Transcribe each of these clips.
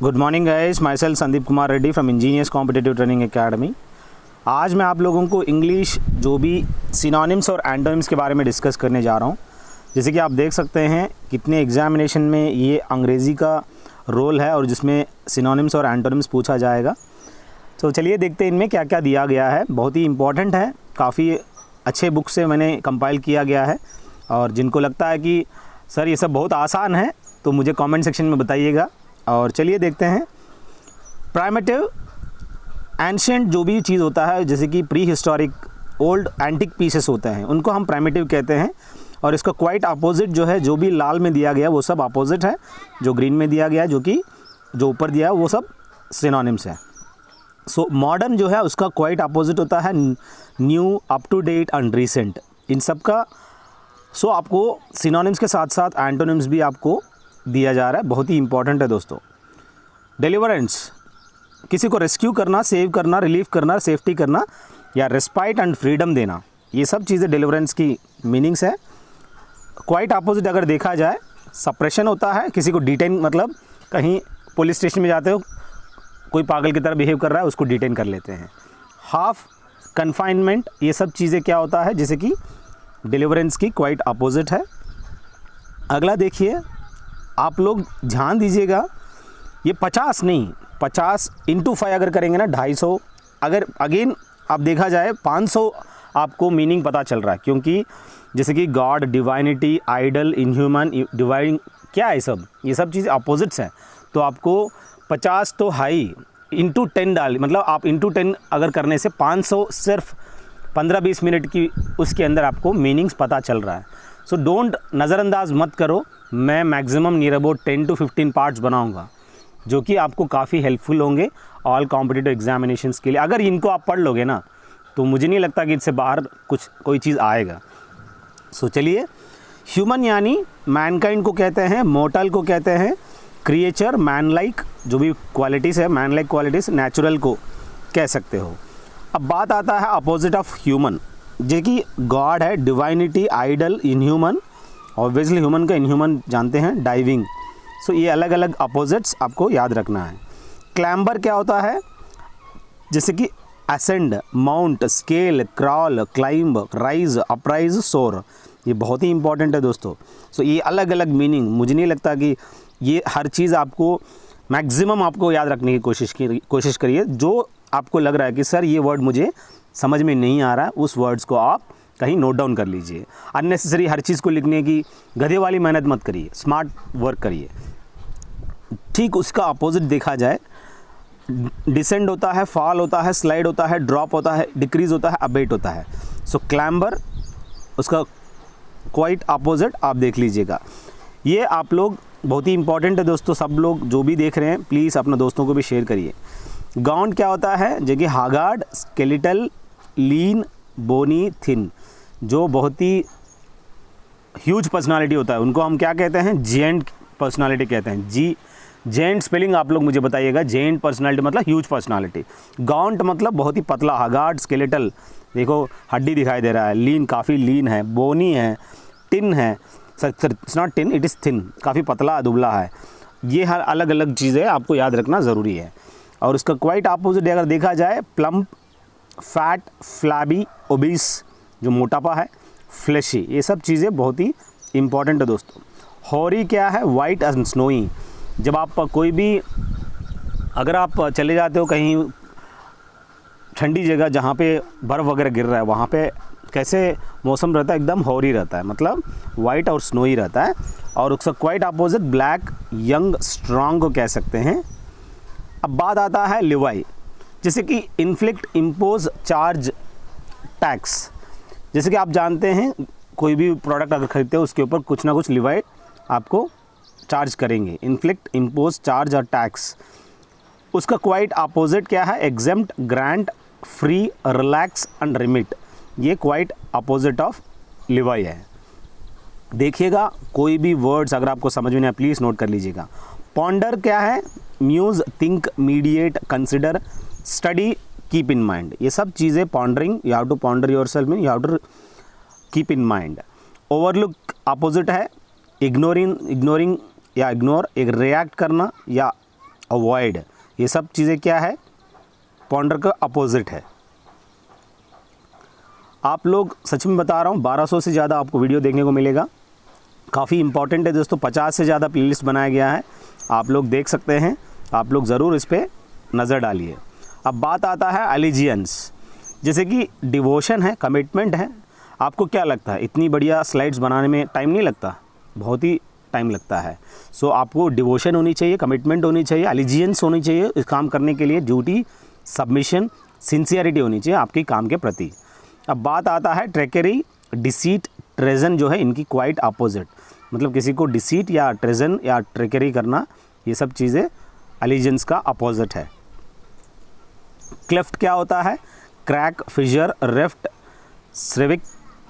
Good morning guys, my self Sandeep Kumar Reddy from engineers competitive training academy. आज मैं आप लोगों को इंग्लिश जो भी सिनोनिम्स और एंटोनिम्स के बारे में डिस्कस करने जा रहा हूँ। जैसे कि आप देख सकते हैं कितने एग्जामिनेशन में ये अंग्रेज़ी का रोल है और जिसमें सिनोनिम्स और एंटोनिम्स पूछा जाएगा। तो चलिए देखते हैं इनमें क्या क्या दिया गया है। बहुत ही इंपॉर्टेंट है, काफ़ी अच्छे बुक से मैंने कंपाइल किया गया है। और जिनको लगता है कि सर ये सब बहुत आसान है तो मुझे कमेंट सेक्शन में बताइएगा। और चलिए देखते हैं। प्राइमेटिव एंशिएंट जो भी चीज़ होता है, जैसे कि pre historic old antique pieces होते हैं, उनको हम प्राइमेटिव कहते हैं। और इसका क्वाइट अपोजिट जो है, जो भी लाल में दिया गया वो सब अपोजिट है, जो ग्रीन में दिया गया, जो ऊपर दिया है वो सब सिनोनिम्स है। सो मॉडर्न जो है उसका क्वाइट अपोजिट होता है new, up to date and recent, इन सब का। सो आपको सिनोनिम्स के साथ साथ एंटोनिम्स भी आपको दिया जा रहा है, बहुत ही इंपॉर्टेंट है दोस्तों। डिलीवरेंस, किसी को रेस्क्यू करना, सेव करना, रिलीफ करना, सेफ्टी करना या रेस्पाइट एंड फ्रीडम देना, ये सब चीज़ें डिलीवरेंस की मीनिंग्स है। क्वाइट अपोजिट अगर देखा जाए, सप्रेशन होता है, किसी को डिटेन, मतलब कहीं पुलिस स्टेशन में जाते हो, कोई पागल की तरह बिहेव कर रहा है, उसको डिटेन कर लेते हैं। हाफ कन्फाइनमेंट, ये सब चीज़ें क्या होता है, जैसे कि डिलीवरेंस की क्वाइट अपोजिट है। अगला देखिए, आप लोग ध्यान दीजिएगा, ये 50 नहीं, 50 × 5 अगर करेंगे ना 250, अगर अगेन आप देखा जाए 500 आपको मीनिंग पता चल रहा है। क्योंकि जैसे कि god, divinity, idol, inhuman, divine, क्या है सब, ये सब चीज़ें अपोजिट्स हैं। तो आपको 50 तो हाई × 10 डाल, मतलब आप × 10 अगर करने से 500 सिर्फ 15-20 मिनट की उसके अंदर आपको मीनिंग्स पता चल रहा है। सो डोंट, नज़रअंदाज मत करो। मैं maximum near about 10 to 15 parts बनाऊंगा, जो कि आपको काफ़ी हेल्पफुल होंगे ऑल कॉम्पिटिटिव एग्जामिनेशंस के लिए। अगर इनको आप पढ़ लोगे ना, तो मुझे नहीं लगता कि इससे बाहर कोई चीज़ आएगा। सो चलिए, ह्यूमन यानी मैनकाइंड को कहते हैं, मोर्टल को कहते हैं, क्रिएचर मैन लाइक, जो भी क्वालिटीज़ है मैन लाइक क्वालिटीज़, नेचुरल को कह सकते हो। अब बात आता है अपोजिट ऑफ ह्यूमन, जो कि गॉड है, divinity, idol, inhuman, obviously human का इनह्यूमन जानते हैं, डाइविंग। सो ये अलग अलग अपोजिट्स आपको याद रखना है। क्लैम्बर क्या होता है, जैसे कि ascend, mount, scale, crawl, climb, rise, uprise, soar, ये बहुत ही इंपॉर्टेंट है दोस्तों। सो ये अलग अलग मीनिंग, मुझे नहीं लगता कि ये हर चीज़ आपको मैक्सिमम आपको याद रखने की कोशिश करिए। जो आपको लग रहा है कि सर ये वर्ड मुझे समझ में नहीं आ रहा है, उस वर्ड्स को आप कहीं नोट डाउन कर लीजिए। अननेसेसरी हर चीज़ को लिखने की गधे वाली मेहनत मत करिए, स्मार्ट वर्क करिए। ठीक उसका अपोजिट देखा जाए, डिसेंड होता है, फॉल होता है, स्लाइड होता है, ड्रॉप होता है, डिक्रीज होता है, अबेट होता है। सो क्लैम्बर उसका क्वाइट अपोजिट आप देख लीजिएगा। ये आप लोग बहुत ही इंपॉर्टेंट है दोस्तों। सब लोग जो भी देख रहे हैं प्लीज़ अपने दोस्तों को भी शेयर करिए। गाउंड क्या होता है, जो कि हागार्ड, स्केलेटल, लीन, बोनी, थिन, जो बहुत ही ह्यूज पर्सनालिटी होता है, उनको हम क्या कहते हैं, जेंट पर्सनालिटी कहते हैं। जेंट स्पेलिंग आप लोग मुझे बताइएगा। जेंट पर्सनालिटी मतलब ह्यूज पर्सनालिटी, गाउंट मतलब बहुत ही पतला, हागार्ड, स्केलेटल, देखो हड्डी दिखाई दे रहा है, लीन काफ़ी लीन है, बोनी है, टिन है, it's not tin, it is thin, काफ़ी पतला दुबला है। ये हर अलग अलग चीज़ें आपको याद रखना ज़रूरी है। और उसका क्वाइट अपोजिट अगर देखा जाए, प्लम्प, फैट, फ्लैबी, ओबीस, जो मोटापा है, फ्लैशी, ये सब चीज़ें बहुत ही इंपॉर्टेंट है दोस्तों। हॉरी क्या है, वाइट एंड स्नोई, जब आप कोई भी, अगर आप चले जाते हो कहीं ठंडी जगह जहाँ पे बर्फ़ वगैरह गिर रहा है, वहाँ पे कैसे मौसम रहता है, एकदम हॉरी रहता है, मतलब वाइट और स्नोई रहता है। और उसका quite opposite black, young, strong को कह सकते हैं। अब बात आता है लिवाई, जैसे कि इन्फ्लिक्ट, इम्पोज, चार्ज, टैक्स। जैसे कि आप जानते हैं कोई भी प्रोडक्ट अगर खरीदते हो उसके ऊपर कुछ ना कुछ लिवाई आपको चार्ज करेंगे, इन्फ्लिक्ट, इम्पोज, चार्ज और टैक्स। उसका क्वाइट अपोजिट क्या है, exempt, grant, free, relax and remit, ये क्वाइट अपोजिट ऑफ लिवाई है। देखिएगा कोई भी वर्ड्स अगर आपको समझ में नहीं आए प्लीज़ नोट कर लीजिएगा। पॉन्डर क्या है, muse, think, mediate, consider, study, keep in mind, ये सब चीज़ें pondering, you have to ponder yourself, mean you have to keep in mind. Overlook opposite है इग्नोरिंग या इग्नोर, एक रिएक्ट करना या अवॉइड, ये सब चीज़ें क्या है, पॉन्डर का अपोजिट है। आप लोग सच में बता रहा हूँ 1200 से ज़्यादा आपको वीडियो देखने को मिलेगा, काफ़ी इंपॉर्टेंट है दोस्तों। 50 से ज़्यादा प्लेलिस्ट बनाया गया है, आप लोग देख सकते हैं, आप लोग ज़रूर इस पर नज़र डालिए। अब बात आता है अलिजियंस, जैसे कि डिवोशन है, कमिटमेंट है। आपको क्या लगता है इतनी बढ़िया स्लाइड्स बनाने में टाइम नहीं लगता? बहुत ही टाइम लगता है। सो आपको डिवोशन होनी चाहिए, कमिटमेंट होनी चाहिए, अलिजियंस होनी चाहिए इस काम करने के लिए, ड्यूटी, सबमिशन, सिंसियरिटी होनी चाहिए आपके काम के प्रति। अब बात आता है ट्रेकेरी, डिसीट, ट्रेजन जो है इनकी क्वाइट अपोजिट, मतलब किसी को डिसीट या ट्रेजन या ट्रेकेरी करना, ये सब चीज़ें अलिजियंस का अपोजिट है। क्लेफ्ट क्या होता है? Crack, fissure, rift,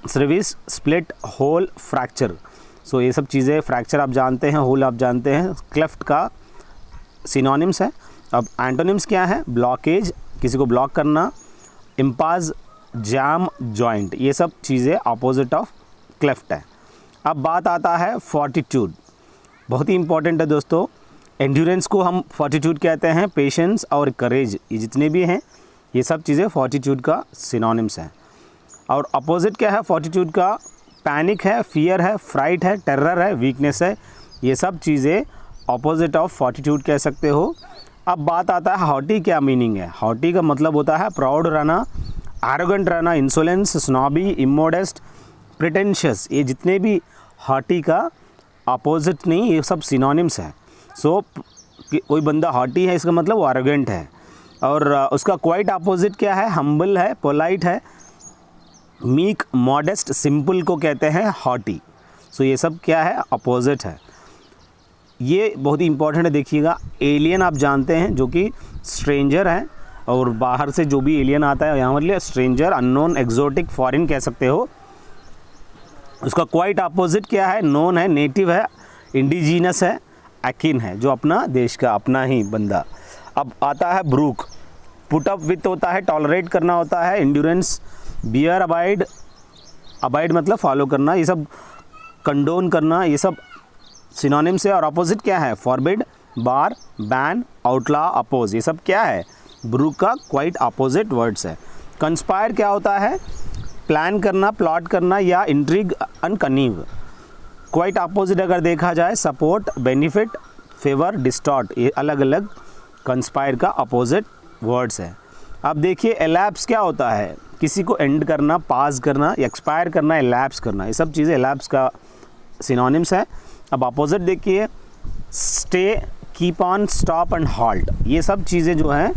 crevice, split, hole, fracture. So ये सब चीज़ें, फ्रैक्चर आप जानते हैं, होल आप जानते हैं, क्लेफ्ट का सिनोनिम्स है। अब एंटोनिम्स क्या है? ब्लॉकेज, किसी को ब्लॉक करना, इम्पाज, जैम, जॉइंट, ये सब चीज़ें अपोजिट ऑफ क्लेफ्ट है। अब बात आता है फॉर्टिट्यूड, बहुत ही इंपॉर्टेंट है दोस्तों। एंड्योरेंस को हम फॉर्टिट्यूड कहते हैं, पेशेंस और करेज, ये जितने भी हैं ये सब चीज़ें फॉर्टिट्यूड का सिनोनिम्स हैं। और अपोजिट क्या है फॉर्टिट्यूड का? पैनिक है, फियर है, फ्राइट है, टेरर है, वीकनेस है, ये सब चीज़ें अपोजिट ऑफ फॉर्टिट्यूड कह सकते हो। अब बात आता है हॉटी, क्या मीनिंग है? हॉटी का मतलब होता है प्राउड रहना, एरोगेंट रहना, इंसोलेंस, स्नॉबी, इमोडेस्ट, प्रिटेंशियस, ये जितने भी हॉटी का अपोजिट नहीं, ये सब सिनोनिम्स हैं। सो कोई बंदा हॉटी है इसका मतलब वो एरोगेंट है। और उसका क्वाइट अपोजिट क्या है? हम्बल है, पोलाइट है, मीक, मॉडेस्ट, सिंपल को कहते हैं हॉटी। सो ये सब क्या है? अपोजिट है। ये बहुत ही इंपॉर्टेंट है, देखिएगा। एलियन आप जानते हैं जो कि स्ट्रेंजर है, और बाहर से जो भी एलियन आता है यहाँ पर स्ट्रेंजर, अननोन, एक्जोटिक, फॉरेन कह सकते हो। उसका क्वाइट अपोजिट क्या है? नोन है, नेटिव है, इंडिजीनस है, अकिन है, जो अपना देश का अपना ही बंदा। अब आता है ब्रूक, पुट अप विथ होता है, टॉलरेट करना होता है, इंड्योरेंस, बियर, अबाइड, अबाइड मतलब फॉलो करना, ये सब कंडोन करना, ये सब सिनोनिम्स है। और अपोजिट क्या है? फॉरबिड, बार, बैन, आउटला, अपोज, ये सब क्या है? ब्रूक का क्वाइट अपोजिट वर्ड्स है। कंस्पायर क्या होता है? प्लान करना, प्लॉट करना या इंट्रिग एंड कनीव। क्वाइट अपोजिट अगर देखा जाए सपोर्ट, बेनिफिट, फेवर, डिस्टॉर्ट, ये अलग अलग कंस्पायर का अपोजिट वर्ड्स है। अब देखिए एलैप्स क्या होता है? किसी को एंड करना, पास करना, एक्सपायर करना, एलैप्स करना, ये सब चीज़ें एलैप्स का सिनोनिम्स है। अब अपोजिट देखिए stay, keep on, stop and halt, ये सब चीज़ें जो हैं,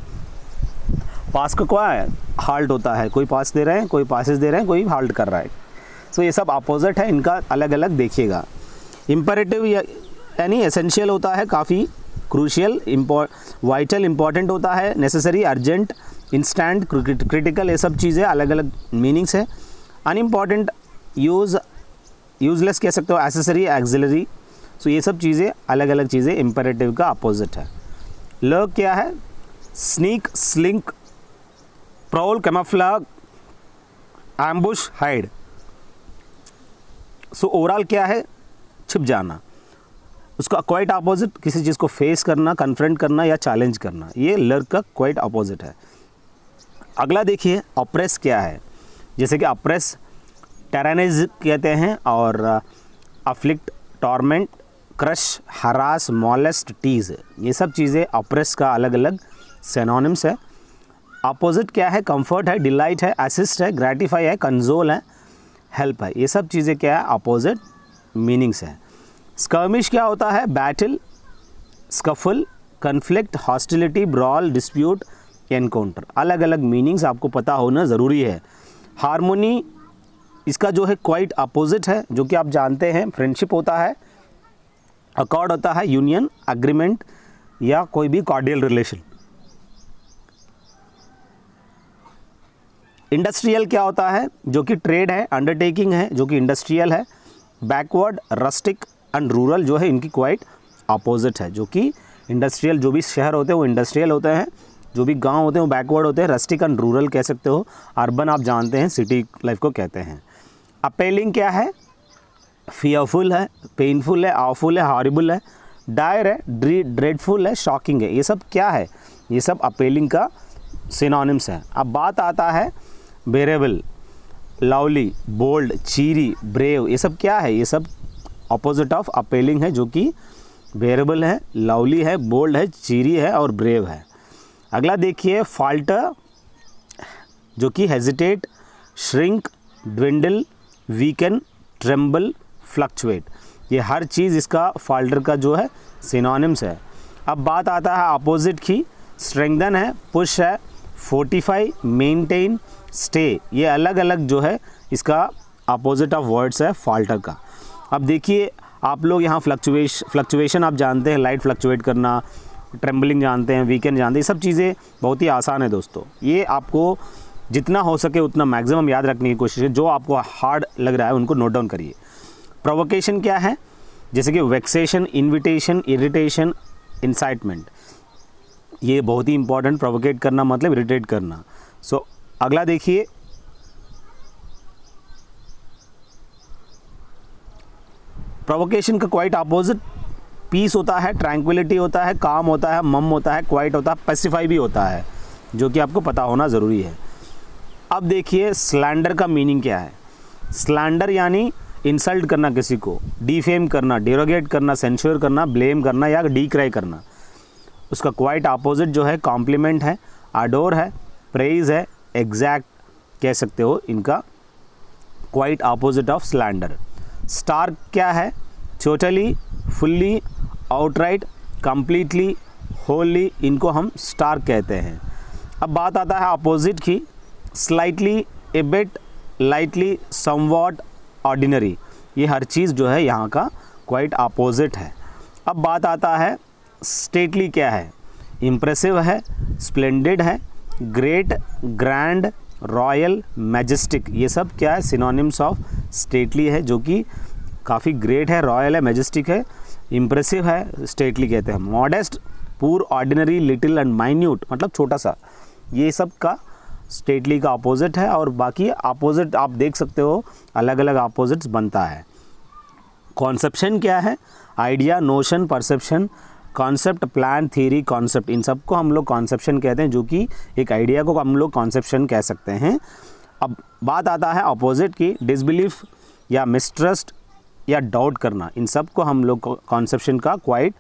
पास का क्या है? हाल्ट होता है, कोई पास दे रहे हैं, कोई पासेस दे रहे हैं, कोई हाल्ट कर रहा है। सो ये सब अपोजिट है, इनका अलग अलग देखिएगा। इम्परेटिव यानी एसेंशियल होता है, काफ़ी क्रूशियल, वाइटल, इम्पॉर्टेंट होता है, नेसेसरी, अर्जेंट, इंस्टेंट, क्रिटिकल, ये सब चीज़ें अलग अलग मीनिंग्स है। अनइम्पॉर्टेंट, यूजलेस कह सकते हो, एसेसरी, एक्सिलरी। सो ये सब चीज़ें अलग अलग चीज़ें इम्परेटिव का अपोजिट है। लर्क क्या है? Sneak, slink, prowl, camouflage, ambush, hide. So overall क्या है? छिप जाना। उसका क्वाइट अपोजिट किसी चीज़ को फेस करना, कन्फ्रंट करना या चैलेंज करना, ये लर्क का क्वाइट अपोजिट है। अगला देखिए ऑप्रेस क्या है? जैसे कि ऑप्रेस टेरानाइज कहते हैं, और afflict, torment, crush, harass, molest, tease, ये सब चीज़ें ऑप्रेस का अलग अलग सिनोनिम्स है। अपोजिट क्या है? कंफर्ट है, डिलाइट है, असिस्ट है, ग्रेटिफाई है, कंसोल है, हेल्प है, ये सब चीज़ें क्या है? अपोजिट मीनिंग्स है। स्कर्मिश क्या होता है? Battle, scuffle, conflict, hostility, brawl, dispute, encounter, अलग अलग मीनिंग्स आपको पता होना ज़रूरी है। हारमोनी इसका जो है क्वाइट अपोजिट है, जो कि आप जानते हैं, फ्रेंडशिप होता है, अकॉर्ड होता है, यूनियन, एग्रीमेंट या कोई भी कॉर्डियल रिलेशन। इंडस्ट्रियल क्या होता है? जो कि ट्रेड है, अंडरटेकिंग है, जो कि इंडस्ट्रियल है। बैकवर्ड, रस्टिक एंड रूरल जो है इनकी क्वाइट अपोजिट है, जो कि इंडस्ट्रियल, जो भी शहर होते हैं वो इंडस्ट्रियल होते हैं, जो भी गांव होते हैं वो बैकवर्ड होते हैं। रस्टिक एंड रूरल कह सकते हो। अर्बन आप जानते हैं, सिटी लाइफ को कहते हैं। अपेलिंग क्या है? फियरफुल है, पेनफुल है, आवफुल है, हॉरिबल है, डायर है, ड्रेडफुल है, शॉकिंग है। ये सब क्या है? ये सब अपेलिंग का सिनोनिम्स है। अब बात आता है बेरेबल, लवली, बोल्ड, चीरी, ब्रेव, ये सब क्या है? ये सब अपोजिट ऑफ अपेलिंग है, जो कि बेरेबल है, लवली है, बोल्ड है, चीरी है और ब्रेव है। अगला देखिए फाल्टर, जो कि hesitate, shrink, dwindle, weaken, tremble, fluctuate, ये हर चीज़ इसका फाल्टर का जो है सिनोनिम्स है। अब बात आता है अपोजिट की, स्ट्रेंथन है, पुश है, फोर्टिफाई, मेंटेन, स्टे, ये अलग अलग जो है इसका अपोजिट ऑफ वर्ड्स है फाल्टर का। अब देखिए आप लोग यहाँ फ्लक्चुएशन आप जानते हैं, लाइट फ्लक्चुएट करना, ट्रेम्बलिंग जानते हैं, वीकेंड जानते हैं, ये सब चीज़ें बहुत ही आसान है दोस्तों। ये आपको जितना हो सके उतना मैक्सिमम याद रखने की कोशिश है। जो आपको हार्ड लग रहा है उनको नोट डाउन करिए। प्रोवोकेशन क्या है? जैसे कि वेक्सेशन, इन्विटेशन, इरिटेशन, इंसाइटमेंट, ये बहुत ही इंपॉर्टेंट। प्रोवोकेट करना मतलब इरिटेट करना। सो अगला देखिए, प्रोवोकेशन का क्वाइट अपोजिट पीस होता है, ट्रैंक्विलिटी होता है, काम होता है, मम होता है, क्वाइट होता है, पैसिफाई भी होता है, जो कि आपको पता होना ज़रूरी है। अब देखिए स्लैंडर का मीनिंग क्या है। स्लैंडर यानी इंसल्ट करना किसी को, डिफेम करना, डेरोगेट करना, सेंश्योर करना, ब्लेम करना या डीक्राई करना। उसका क्वाइट अपोजिट जो है कॉम्प्लीमेंट है, अडोर है, प्रेज है, एग्जैक्ट कह सकते हो, इनका quite opposite of slander. Star क्या है? Totally, fully, outright, completely, Holi, इनको हम स्टार कहते हैं। अब बात आता है अपोजिट की, स्लाइटली, ए बिट, लाइटली, समवॉट, ऑर्डिनरी, ये हर चीज़ जो है यहाँ का क्वाइट अपोजिट है। अब बात आता है स्टेटली क्या है? इम्प्रेसिव है, स्प्लेंडेड है, ग्रेट, ग्रैंड, रॉयल, मैजेस्टिक, ये सब क्या है? सिनोनिम्स ऑफ स्टेटली है, जो कि काफ़ी ग्रेट है, रॉयल है, मैजेस्टिक है, इम्प्रेसिव है, स्टेटली कहते हैं। मॉडेस्ट, पूर, ऑर्डिनरी, लिटिल एंड माइन्यूट, मतलब छोटा सा, ये सब का स्टेटली का अपोजिट है। और बाकी अपोजिट आप देख सकते हो अलग अलग अपोजिट्स बनता है। कॉन्सेप्शन क्या है? Idea, notion, perception, concept, plan, theory, concept, इन सब को हम लोग कॉन्सेप्शन कहते हैं, जो कि एक आइडिया को हम लोग कॉन्सेप्शन कह सकते हैं। अब बात आता है अपोजिट की, डिसबिलीफ या मिसट्रस्ट या डाउट करना, इन सब को हम लोग कॉन्सेप्शन का क्वाइट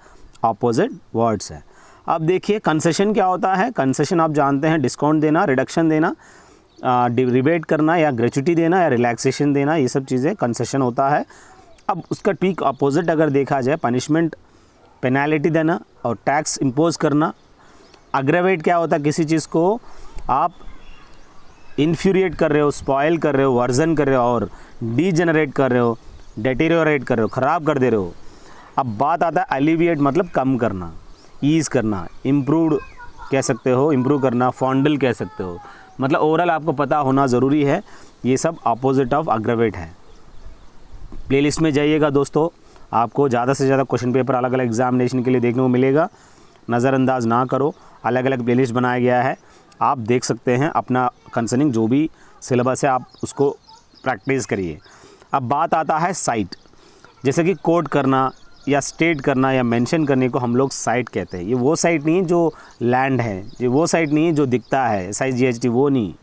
अपोजिट वर्ड्स है। अब देखिए कंसेशन क्या होता है? कंसेशन आप जानते हैं, डिस्काउंट देना, रिडक्शन देना, रिबेट करना या ग्रेचुटी देना या रिलैक्सेशन देना, ये सब चीज़ें कंसेशन होता है। अब उसका ठीक अपोजिट अगर देखा जाए, पनिशमेंट, पेनल्टी देना और टैक्स इम्पोज करना। अग्रेवेट क्या होता है? किसी चीज़ को आप इन्फ्यूरिएट कर रहे हो, स्पॉयल कर रहे हो, वर्जन कर रहे हो और डीजेनरेट कर रहे हो, डेटेरियोरेट कर रहे हो, ख़राब कर दे रहे हो। अब बात आता है अलिविएट मतलब कम करना, ईज़ करना, इम्प्रूव कह सकते हो, इम्प्रूव करना, फॉन्डल कह सकते हो, मतलब ओवरऑल आपको पता होना ज़रूरी है। ये सब अपोजिट ऑफ अग्रेवेट है। प्लेलिस्ट में जाइएगा दोस्तों, आपको ज़्यादा से ज़्यादा क्वेश्चन पेपर अलग अलग एग्जामिनेशन के लिए देखने को मिलेगा। नज़रअंदाज ना करो, अलग अलग प्लेलिस्ट बनाया गया है, आप देख सकते हैं। अपना कंसर्निंग जो भी सिलेबस है आप उसको प्रैक्टिस करिए। अब बात आता है साइट, जैसे कि कोट करना या स्टेट करना या मेंशन करने को हम लोग साइट कहते हैं। ये वो साइट नहीं है जो लैंड है, ये वो साइट नहीं है जो दिखता है, SIGHT, वो नहीं,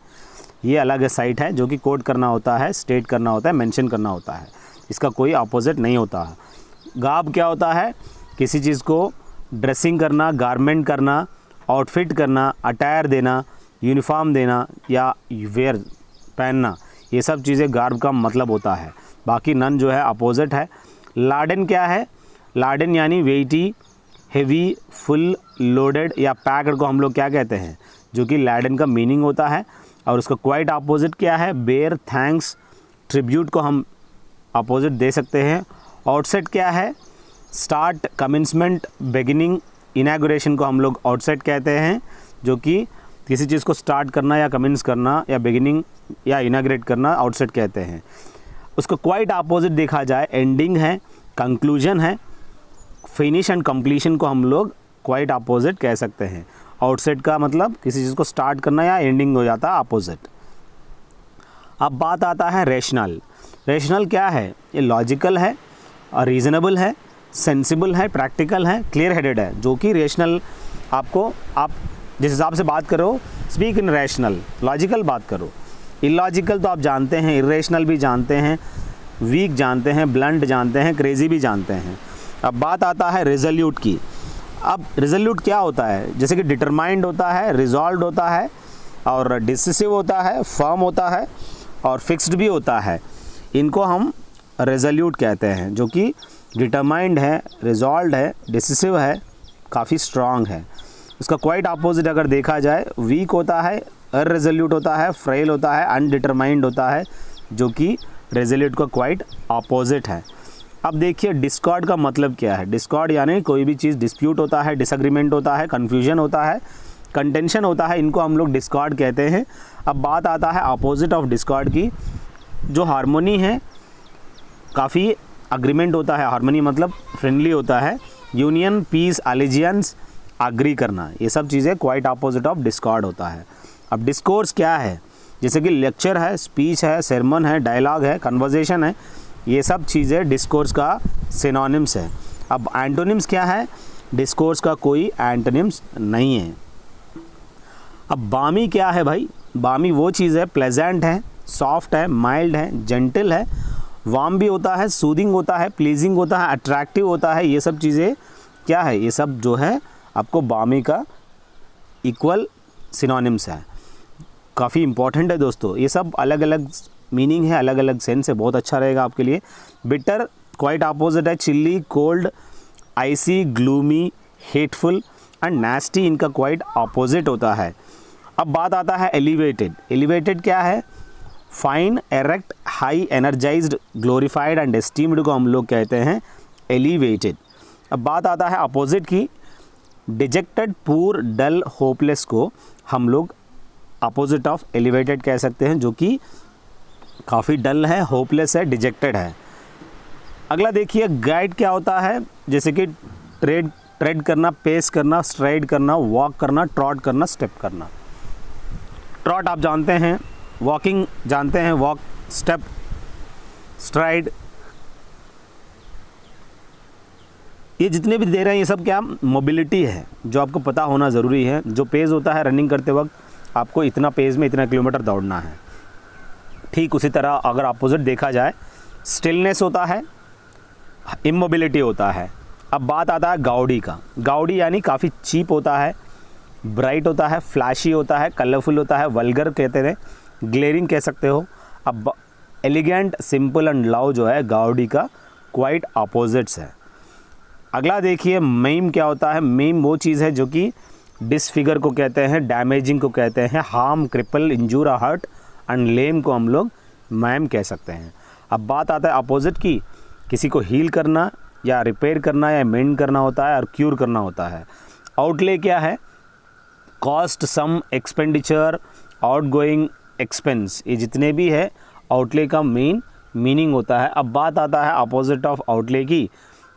ये अलग साइट है जो कि कोट करना होता है, स्टेट करना होता है, मेंशन करना होता है, इसका कोई अपोजिट नहीं होता है। गाब क्या होता है? किसी चीज़ को ड्रेसिंग करना, गारमेंट करना, आउटफिट करना, अटायर देना, यूनिफॉर्म देना या वेयर पहनना, ये सब चीज़ें गार्ब का मतलब होता है। बाकी नन जो है अपोजिट है। लाडन क्या है? लाडन यानी वेटी, हेवी, फुल, लोडेड या पैक्ड को हम लोग क्या कहते हैं, जो कि लाडन का मीनिंग होता है। और उसका क्वाइट अपोजिट क्या है? बेयर, थैंक्स, ट्रिब्यूट को हम अपोजिट दे सकते हैं। आउटसेट क्या है? स्टार्ट, कमेंसमेंट, बिगिनिंग, इनॉग्रेशन को हम लोग आउटसेट कहते हैं, जो कि किसी चीज़ को स्टार्ट करना या कमेंस करना या बिगिनिंग या इनॉग्रेट करना आउटसेट कहते हैं। उसका क्वाइट अपोजिट देखा जाए, एंडिंग है, कंक्लूजन है, फिनिश एंड कंप्लीशन को हम लोग क्वाइट अपोजिट कह सकते हैं। आउटसेट का मतलब किसी चीज़ को स्टार्ट करना या एंडिंग हो जाता है अपोजिट। अब बात आता है रेशनल। रेशनल क्या है? ये लॉजिकल है और रीज़नेबल है, सेंसिबल है, प्रैक्टिकल है, क्लियर हेडेड है, जो कि रेशनल आपको आप जिस हिसाब से बात करो, स्पीक इन रैशनल, लॉजिकल बात करो। इलॉजिकल तो आप जानते हैं, इरेशनल भी जानते हैं, वीक जानते हैं, ब्लंट जानते हैं, क्रेज़ी भी जानते हैं। अब बात आता है रिजोल्यूट की। अब रिजोल्यूट क्या होता है? जैसे कि डिटरमाइंड होता है, रिजॉल्व होता है, और डिसिसिव होता है, फर्म होता है, और फिक्स्ड भी होता है। इनको हम रिजोल्यूट कहते हैं, जो कि डिटरमाइंड है, रिजॉल्व है, डिसिसिव है, काफ़ी स्ट्रांग है। उसका क्वाइट अपोजिट अगर देखा जाए, वीक होता है, इररिजोल्यूट होता है, फ्रेल होता है, अनडिटरमाइंड होता है, जो कि रिजोल्यूट का क्वाइट अपोजिट है। अब देखिए डिस्कॉर्ड का मतलब क्या है। डिस्कॉर्ड यानी कोई भी चीज़ डिस्प्यूट होता है, डिसएग्रीमेंट होता है, कन्फ्यूजन होता है, कंटेंशन होता है, इनको हम लोग डिस्कॉर्ड कहते हैं। अब बात आता है अपोजिट ऑफ डिस्कॉर्ड की। जो हार्मोनी है, काफ़ी अग्रीमेंट होता है, हार्मनी मतलब फ्रेंडली होता है, यूनियन, पीस, एलिजियंस, एग्री करना, ये सब चीज़ें क्वाइट अपोजिट ऑफ डिस्कॉर्ड होता है। अब डिस्कोर्स क्या है? जैसे कि लेक्चर है, स्पीच है, sermon है, डायलॉग है, कन्वर्सेशन है, ये सब चीज़ें डिस्कोर्स का सिनोनिम्स है। अब एंटोनिम्स क्या है? डिस्कोर्स का कोई एंटोनिम्स नहीं है। अब बामी क्या है भाई? बामी वो चीज़ है, प्लेजेंट है, सॉफ्ट है, माइल्ड है, जेंटल है, वार्म भी होता है, सूदिंग होता है, प्लीजिंग होता है, अट्रैक्टिव होता है। ये सब चीज़ें क्या है? ये सब जो है आपको बामी का इक्वल सिनोनिम्स है। काफ़ी इंपॉर्टेंट है दोस्तों, ये सब अलग अलग मीनिंग है, अलग अलग सेंस है, बहुत अच्छा रहेगा आपके लिए। बिटर क्वाइट अपोजिट है, chilly, cold, icy, gloomy, hateful and nasty, इनका क्वाइट अपोजिट होता है। अब बात आता है एलिवेटेड। एलिवेटेड क्या है? Fine, erect, high, energised, glorified and esteemed को हम लोग कहते हैं एलिवेटेड। अब बात आता है अपोजिट की। डिजेक्टेड, पुअर, डल, होपलेस को हम लोग अपोजिट ऑफ एलिवेटेड कह सकते हैं, जो कि काफ़ी डल है, होपलेस है, डिजेक्टेड है। अगला देखिए गाइड क्या होता है? जैसे कि ट्रेड करना, पेस करना, स्ट्राइड करना, वॉक करना, ट्रॉट करना, स्टेप करना। ट्रॉट आप जानते हैं, वॉकिंग जानते हैं, वॉक, स्टेप, स्ट्राइड, ये जितने भी दे रहे हैं ये सब क्या मोबिलिटी है, जो आपको पता होना ज़रूरी है। जो पेज होता है रनिंग करते वक्त, आपको इतना पेज में इतना किलोमीटर दौड़ना है। ठीक उसी तरह अगर अपोजिट देखा जाए, स्टिलनेस होता है, इमोबिलिटी होता है। अब बात आता है गाउडी का। गाउडी यानी काफ़ी चीप होता है, ब्राइट होता है, फ्लैशी होता है, कलरफुल होता है, वल्गर कहते हैं, ग्लेरिंग कह सकते हो। अब एलिगेंट, सिंपल एंड लाउड जो है गाउडी का क्वाइट अपोजिट्स है। अगला देखिए मेम क्या होता है? मेम वो चीज़ है जो कि डिसफिगर को कहते हैं, डैमेजिंग को कहते हैं, harm, cripple, injure, hurt and lame को हम लोग मैम कह सकते हैं। अब बात आता है अपोजिट की। किसी को हील करना या रिपेयर करना या मेंड करना होता है और क्यूर करना होता है। आउटले क्या है? कॉस्ट, सम, एक्सपेंडिचर, आउटगोइंग, एक्सपेंस, ये जितने भी है आउटले का मेन मीनिंग होता है। अब बात आता है अपोजिट ऑफ आउटले की।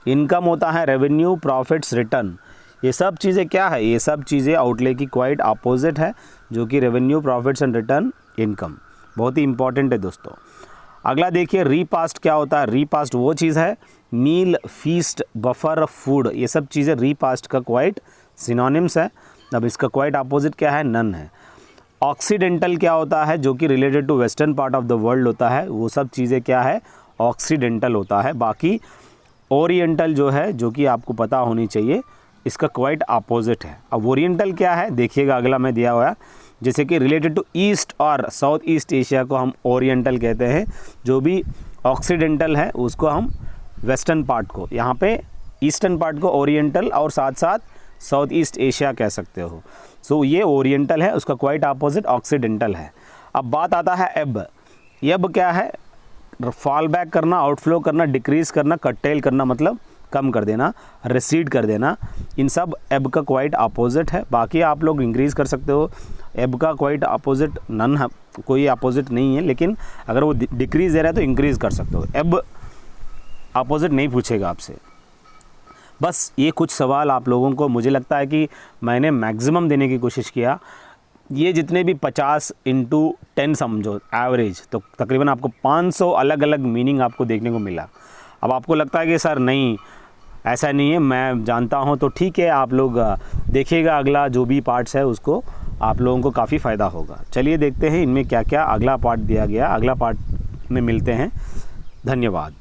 इनकम होता है रेवेन्यू, प्रॉफिट्स, रिटर्न। ये सब चीज़ें क्या है? ये सब चीज़ें आउटले की क्वाइट अपोजिट है, जो कि revenue, profits and return, income. बहुत ही इंपॉर्टेंट है दोस्तों। अगला देखिए रीपास्ट क्या होता है? रीपास्ट वो चीज़ है, मील, फीस्ट, बफर, फूड, ये सब चीज़ें रीपास्ट का क्वाइट सिनोनिम्स है। अब इसका क्वाइट अपोजिट क्या है? नन है। ऑक्सीडेंटल क्या होता है? जो कि related to western part of the world होता है, वो सब चीज़ें क्या है? ऑक्सीडेंटल होता है। बाकी ओरिएंटल जो है, जो कि आपको पता होनी चाहिए, इसका क्वाइट अपोजिट है। अब ओरिएंटल क्या है देखिएगा, अगला में दिया हुआ है। जैसे कि रिलेटेड टू ईस्ट और साउथ ईस्ट एशिया को हम ओरिएंटल कहते हैं। जो भी ऑक्सीडेंटल है उसको हम वेस्टर्न पार्ट को, यहाँ पे ईस्टर्न पार्ट को ओरिएंटल और साथ साथ साउथ ईस्ट एशिया कह सकते हो। सो ये ओरिएंटल है, उसका क्वाइट अपोजिट ऑक्सीडेंटल है। अब बात आता है एब। एब क्या है? फॉल बैक करना, आउटफ्लो करना, डिक्रीज़ करना, कटटेल करना, मतलब कम कर देना, रिसीड कर देना। इन सब एब का क्वाइट अपोजिट है। बाकी आप लोग इंक्रीज़ कर सकते हो। एब का क्वाइट अपोजिट नन है, कोई अपोजिट नहीं है, लेकिन अगर वो डिक्रीज़ दे रहा है तो इंक्रीज़ कर सकते हो। एब अपोजिट नहीं पूछेगा आपसे। बस ये कुछ सवाल आप लोगों को, मुझे लगता है कि मैंने मैक्सिमम देने की कोशिश किया। ये जितने भी 50 × 10 समझो एवरेज, तो तकरीबन आपको 500 अलग अलग मीनिंग आपको देखने को मिला। अब आपको लगता है कि सर नहीं, ऐसा नहीं है मैं जानता हूँ तो ठीक है, आप लोग देखिएगा अगला जो भी पार्ट्स है उसको, आप लोगों को काफ़ी फ़ायदा होगा। चलिए देखते हैं इनमें क्या क्या अगला पार्ट दिया गया, अगला पार्ट में मिलते हैं। धन्यवाद।